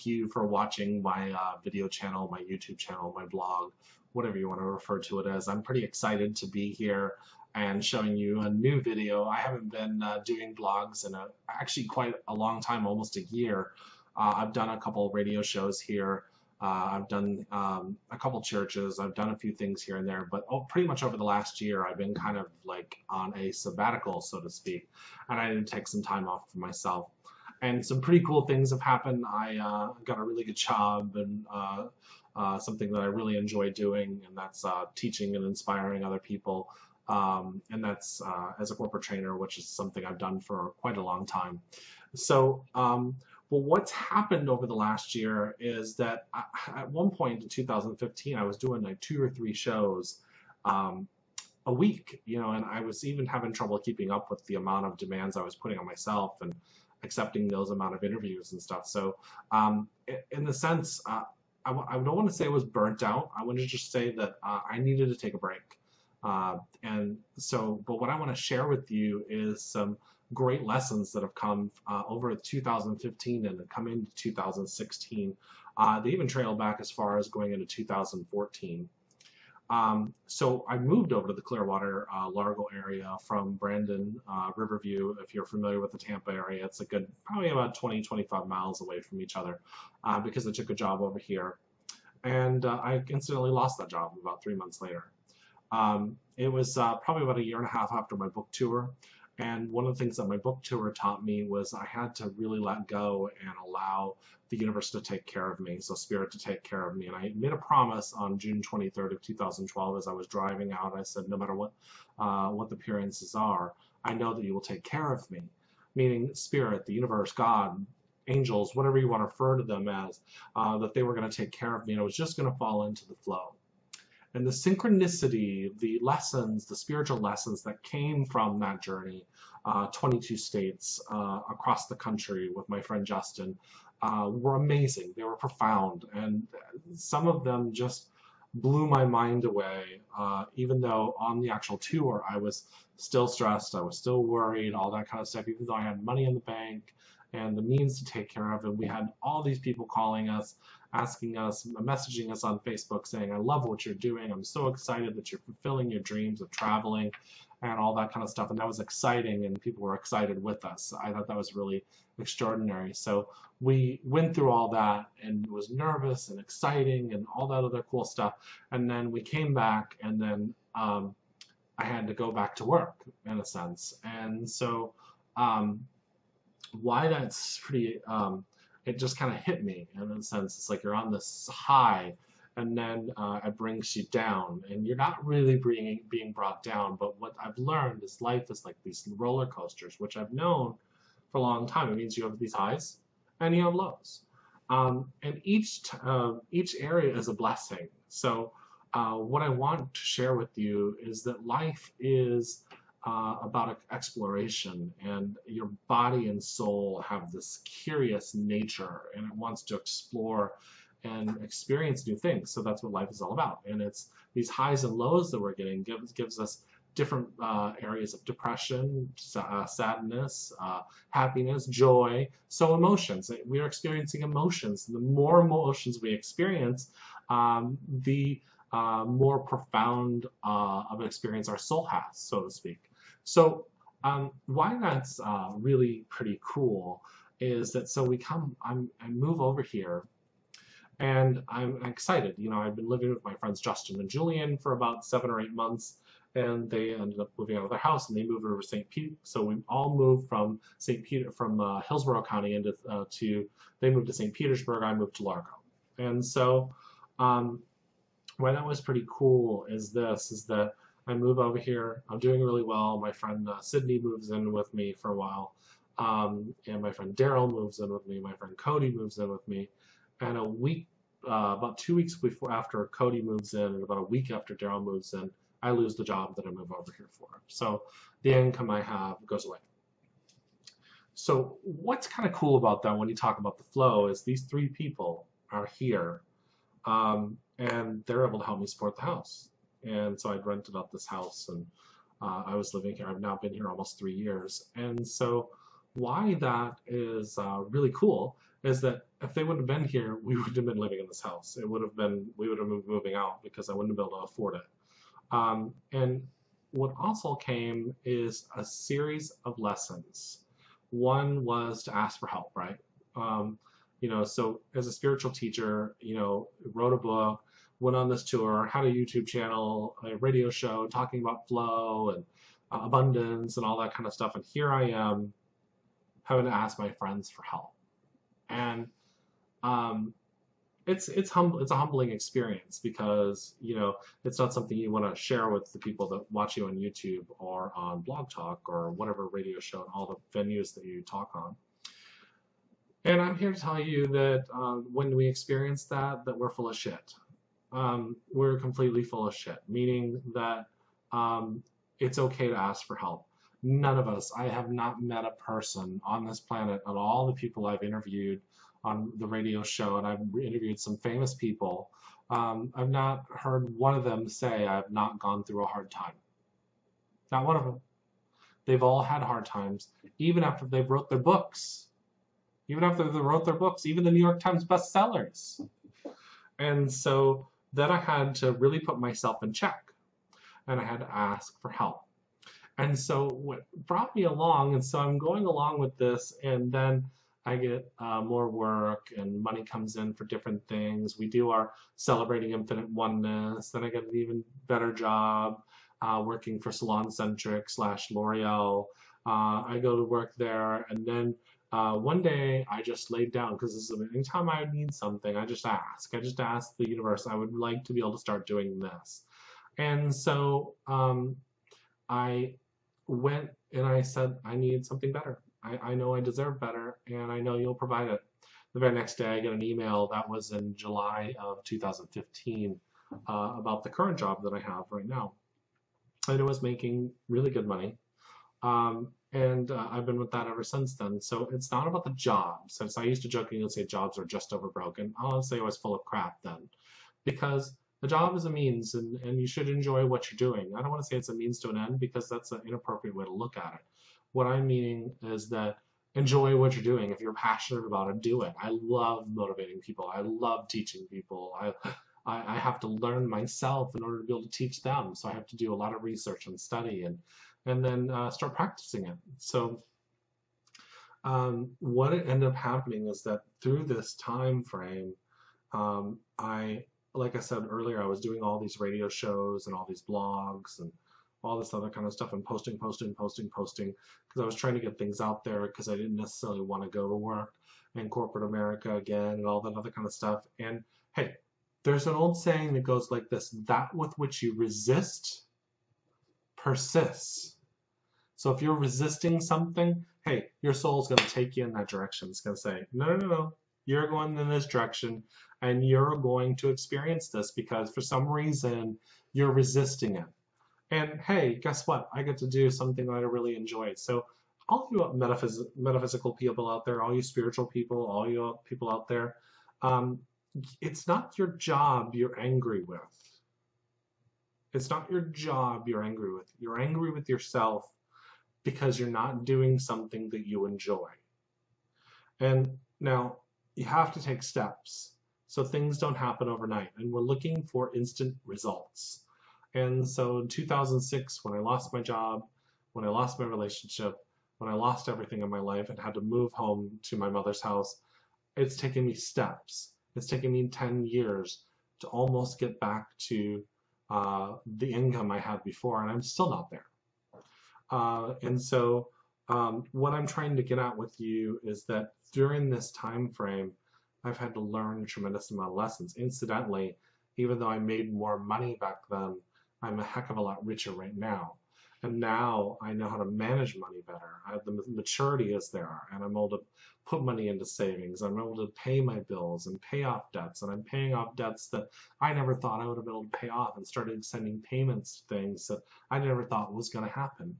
thank you for watching my video channel, my YouTube channel, my blog, whatever you want to refer to it as. I'm pretty excited to be here and showing you a new video. I haven't been doing blogs in actually quite a long time, almost a year. I've done a couple radio shows here. I've done a couple churches. I've done a few things here and there, but pretty much over the last year, I've been kind of like on a sabbatical, so to speak, and I need to take some time off for myself. And some pretty cool things have happened. I got a really good job and something that I really enjoy doing, and that's teaching and inspiring other people. And that's as a corporate trainer, which is something I've done for quite a long time. So, well, what's happened over the last year is that at one point in 2015, I was doing like 2 or 3 shows a week, you know, and I was even having trouble keeping up with the amount of demands I was putting on myself and accepting those amount of interviews and stuff. So, in the sense, I don't want to say I was burnt out. I want to just say that I needed to take a break. And so, but what I want to share with you is some great lessons that have come over 2015 and come into 2016. They even trail back as far as going into 2014. So I moved over to the Clearwater, Largo area from Brandon, Riverview. If you're familiar with the Tampa area, it's a good, probably about 20-25 miles away from each other because I took a job over here. And I instantly lost that job about 3 months later. It was probably about 1.5 years after my book tour. And one of the things that my book tour taught me was I had to really let go and allow the universe to take care of me, so spirit to take care of me. And I made a promise on June 23rd of 2012 as I was driving out. I said, no matter what the appearances are, I know that you will take care of me. Meaning spirit, the universe, God, angels, whatever you want to refer to them as, that they were going to take care of me and I was just going to fall into the flow. And the synchronicity, the lessons, the spiritual lessons that came from that journey, 22 states across the country with my friend Justin, were amazing. They were profound. And some of them just blew my mind away, even though on the actual tour I was still stressed, I was still worried, all that kind of stuff, even though I had money in the bank and the means to take care of it. We had all these people calling us, asking us, messaging us on Facebook saying, I love what you're doing. I'm so excited that you're fulfilling your dreams of traveling and all that kind of stuff. And that was exciting, and people were excited with us. I thought that was really extraordinary. So we went through all that and it was nervous and exciting and all that other cool stuff. And then we came back, and then I had to go back to work in a sense. And so why that's pretty, it just kind of hit me in a sense. It's like you're on this high, and then it brings you down, and you're not really being brought down. But what I've learned is life is like these roller coasters, which I've known for a long time. It means you have these highs and you have lows, and each area is a blessing. So what I want to share with you is that life is about exploration, and your body and soul have this curious nature, and it wants to explore and experience new things. So that's what life is all about. And it's these highs and lows that we're getting gives us different areas of depression, sadness, happiness, joy. So emotions, we are experiencing emotions. The more emotions we experience, the more profound of an experience our soul has, so to speak. So why that's really pretty cool is that I move over here, and I'm excited. You know, I've been living with my friends Justin and Julian for about 7 or 8 months, and they ended up moving out of their house, and they moved over to St. Pete. So we all moved from Hillsborough County into they moved to St. Petersburg. I moved to Largo, and so why that was pretty cool is that I move over here. I'm doing really well. My friend Sydney moves in with me for a while, and my friend Daryl moves in with me. My friend Cody moves in with me, and about 2 weeks after Cody moves in, and about a week after Daryl moves in, I lose the job that I move over here for. So the income I have goes away. So what's kind of cool about that when you talk about the flow is these 3 people are here, and they're able to help me support the house. And so I'd rented out this house, and I was living here. I've now been here almost 3 years. And so why that is really cool is that if they would have been here, we would have been living in this house. It would have been, we would have been moving out because I wouldn't have been able to afford it. And what also came is a series of lessons. One was to ask for help, right? So as a spiritual teacher, wrote a book, went on this tour, had a YouTube channel, a radio show talking about flow and abundance and all that kind of stuff. And here I am having to ask my friends for help. And it's a humbling experience because it's not something you want to share with the people that watch you on YouTube or on Blog Talk or whatever radio show and all the venues that you talk on. And I'm here to tell you that when we experience that we're full of shit. We're completely full of shit, meaning that it's okay to ask for help. None of us, I have not met a person on this planet, and all the people I've interviewed on the radio show, and I've interviewed some famous people, I've not heard one of them say I've not gone through a hard time. Not one of them. They've all had hard times, even after they've wrote their books. Even after they wrote their books, even the New York Times bestsellers. And so then I had to really put myself in check, and I had to ask for help. And so what brought me along, and so I'm going along with this, and then I get more work and money comes in for different things. We do our Celebrating Infinite Oneness. Then I get an even better job working for SalonCentric / L'Oreal. I go to work there, and then one day I just laid down, because anytime I need something, I just ask. I just ask the universe, I would like to be able to start doing this. And so I went and I said, I need something better. I know I deserve better, and I know you'll provide it. The very next day I get an email, that was in July of 2015, about the current job that I have right now. And it was making really good money. And I've been with that ever since then. So it's not about the job. Since I used to jokingly say jobs are just overbroken, I'll say I was full of crap then. Because the job is a means, and you should enjoy what you're doing. I don't want to say it's a means to an end, because that's an inappropriate way to look at it. What I'm meaning is that enjoy what you're doing. If you're passionate about it, do it. I love motivating people. I love teaching people. I have to learn myself in order to be able to teach them. So I have to do a lot of research and study and then start practicing it. So what ended up happening is that through this time frame, like I said earlier, I was doing all these radio shows and all these blogs and all this other kind of stuff, and posting, because I was trying to get things out there, because I didn't necessarily want to go to work in corporate America again and all that other kind of stuff. And hey, there's an old saying that goes like this: that with which you resist persists. So if you're resisting something, hey, your soul's going to take you in that direction. It's going to say, no, you're going in this direction, and you're going to experience this because for some reason you're resisting it. And hey, guess what? I get to do something that I really enjoy. So all you metaphysical people out there, all you spiritual people, all you people out there, it's not your job you're angry with. It's not your job you're angry with. You're angry with yourself because you're not doing something that you enjoy. And now you have to take steps. So things don't happen overnight, and we're looking for instant results. And so in 2006, when I lost my job, when I lost my relationship, when I lost everything in my life and had to move home to my mother's house, it's taken me steps. It's taken me 10 years to almost get back to the income I had before, and I'm still not there. And so what I'm trying to get at with you is that during this time frame, I've had to learn a tremendous amount of lessons. Incidentally, even though I made more money back then, I'm a heck of a lot richer right now. And now I know how to manage money better. The maturity is there, and I'm able to put money into savings. I'm able to pay my bills and pay off debts, and I'm paying off debts that I never thought I would have been able to pay off, and started sending payments to things that I never thought was going to happen.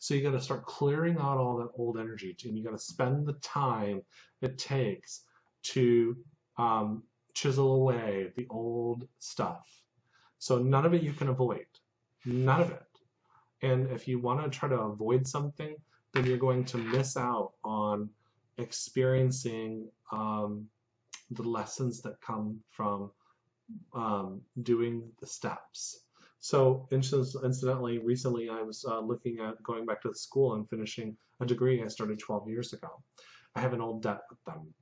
So you got to start clearing out all that old energy, and you got to spend the time it takes to chisel away the old stuff. So none of it you can avoid. None of it. And if you want to try to avoid something, then you're going to miss out on experiencing the lessons that come from doing the steps. So incidentally, recently I was looking at going back to the school and finishing a degree I started 12 years ago. I have an old debt with them.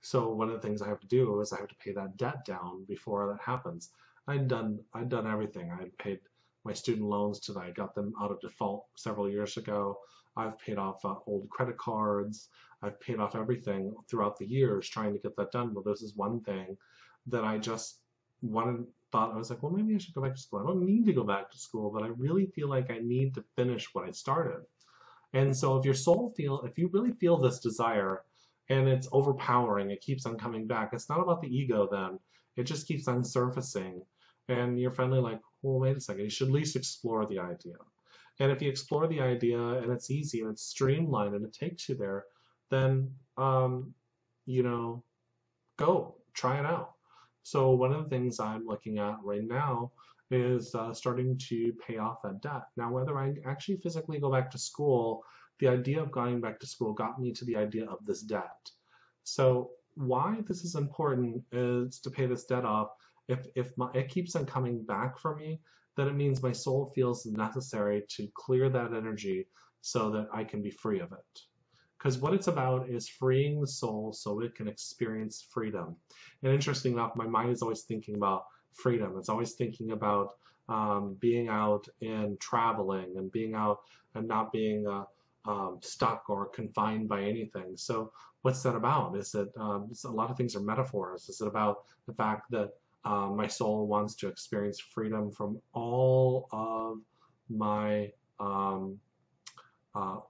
So one of the things I have to do is I have to pay that debt down before that happens. I'd done everything. I had paid my student loans till I got them out of default several years ago. I've paid off old credit cards. I've paid off everything throughout the years trying to get that done. Well, this is one thing that I just thought, I was like, well, maybe I should go back to school. I don't need to go back to school, but I really feel like I need to finish what I started. And so if you really feel this desire and it's overpowering, it keeps on coming back, it's not about the ego then. It just keeps on surfacing. And you're finally like, well, wait a second, you should at least explore the idea. And if you explore the idea and it's easy and it's streamlined and it takes you there, then, you know, go try it out. So one of the things I'm looking at right now is starting to pay off that debt. Now, whether I actually physically go back to school, the idea of going back to school got me to the idea of this debt. So why this is important is to pay this debt off. If it keeps on coming back for me, then it means my soul feels necessary to clear that energy so that I can be free of it. Because what it's about is freeing the soul so it can experience freedom. And interesting enough, my mind is always thinking about freedom. It's always thinking about being out and traveling and being out and not being stuck or confined by anything. So what's that about? Is it a lot of things are metaphors? Is it about the fact that my soul wants to experience freedom from all of my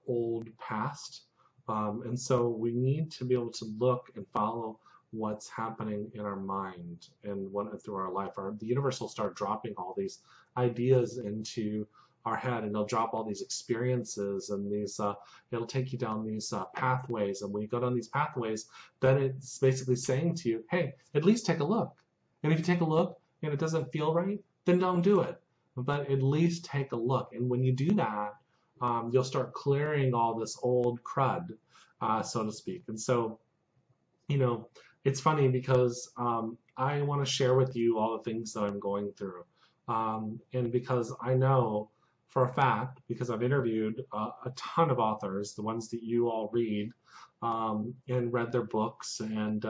old past? And so we need to be able to look and follow what's happening in our mind and through our life. The universe will start dropping all these ideas into our head, and they'll drop all these experiences and these. It'll take you down these pathways, and when you go down these pathways, then it's basically saying to you, "Hey, at least take a look." And if you take a look and it doesn't feel right, then don't do it. But at least take a look. And when you do that, you'll start clearing all this old crud, so to speak. And so, you know, it's funny because I want to share with you all the things that I'm going through. And because I know for a fact, because I've interviewed a ton of authors, the ones that you all read, and read their books and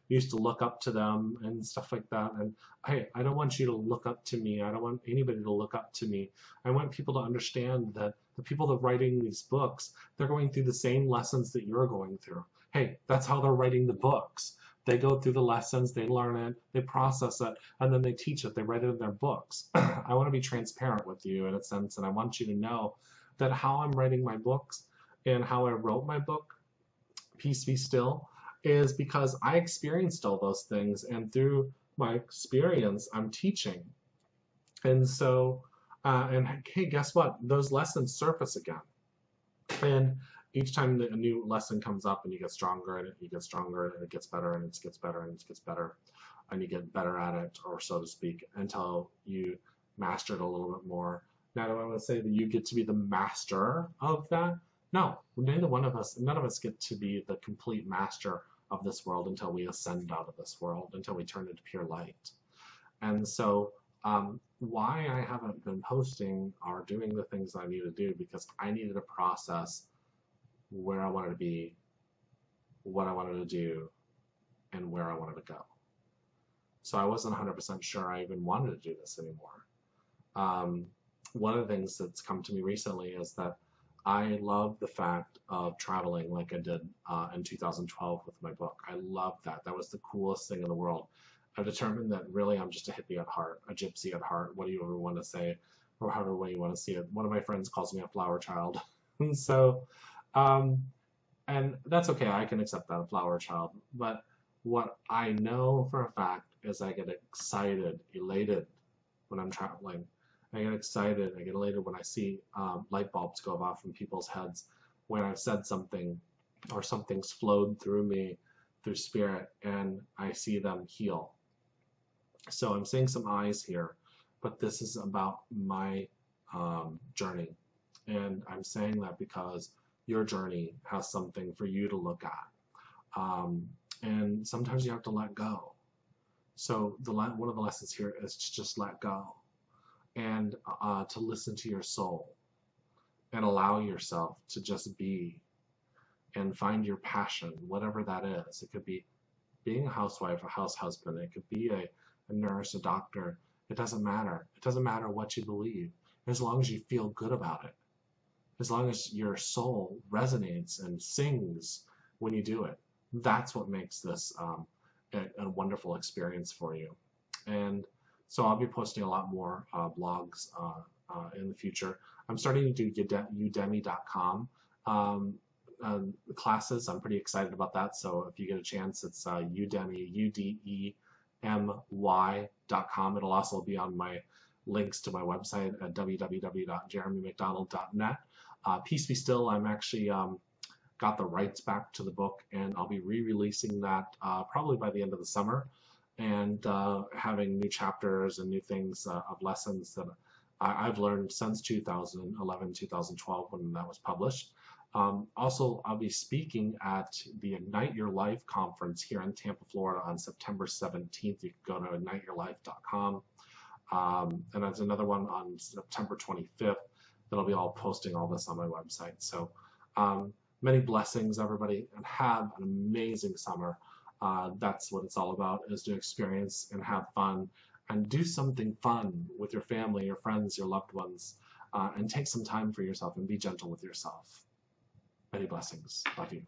used to look up to them and stuff like that. And hey, I don't want you to look up to me. I don't want anybody to look up to me. I want people to understand that the people that are writing these books, they're going through the same lessons that you're going through. Hey, that's how they're writing the books. They go through the lessons, they learn it, they process it, and then they teach it. They write it in their books. I want to be transparent with you in a sense, and I want you to know that how I'm writing my books and how I wrote my book, Peace Be Still, is because I experienced all those things, and through my experience, I'm teaching. And so, and hey, guess what? Those lessons surface again. And each time a new lesson comes up and you get stronger and you get stronger and it gets better and it gets better and it gets better and you get better at it, or so to speak, until you master it a little bit more. Now, do I want to say that you get to be the master of that? No, none of us get to be the complete master of this world until we ascend out of this world, until we turn into pure light. And so why I haven't been posting or doing the things I need to do, because I needed to process where I wanted to be, what I wanted to do, and where I wanted to go. So I wasn't 100% sure I even wanted to do this anymore. One of the things that's come to me recently is that I love the fact of traveling like I did in 2012 with my book. I love that. That was the coolest thing in the world. I've determined that really I'm just a hippie at heart, a gypsy at heart, what do you ever want to say, or however way you want to see it. One of my friends calls me a flower child. And so, and that's okay, I can accept that, a flower child. But what I know for a fact is I get excited, elated when I'm traveling. I get excited, I get elated when I see light bulbs go off in people's heads, when I've said something or something's flowed through me, through spirit, and I see them heal. So I'm saying some eyes here, but this is about my journey. And I'm saying that because your journey has something for you to look at. And sometimes you have to let go. So one of the lessons here is to just let go and to listen to your soul and allow yourself to just be and find your passion, whatever that is. It could be being a housewife, a house husband. It could be a nurse, a doctor. It doesn't matter. It doesn't matter what you believe, as long as you feel good about it. As long as your soul resonates and sings when you do it. That's what makes this a wonderful experience for you. And so I'll be posting a lot more blogs in the future. I'm starting to do Udemy.com classes. I'm pretty excited about that. So if you get a chance, it's Udemy, UDEMY.com. It'll also be on my links to my website at www.jeremymcdonald.net. Peace Be Still, I'm actually got the rights back to the book, and I'll be re-releasing that probably by the end of the summer, and having new chapters and new things of lessons that I've learned since 2011, 2012 when that was published. Also, I'll be speaking at the Ignite Your Life conference here in Tampa, Florida on September 17th. You can go to igniteyourlife.com. And there's another one on September 25th that I'll be all posting all this on my website. So many blessings, everybody, and have an amazing summer. That's what it's all about, is to experience and have fun and do something fun with your family, your friends, your loved ones, and take some time for yourself and be gentle with yourself. Many blessings. Love you.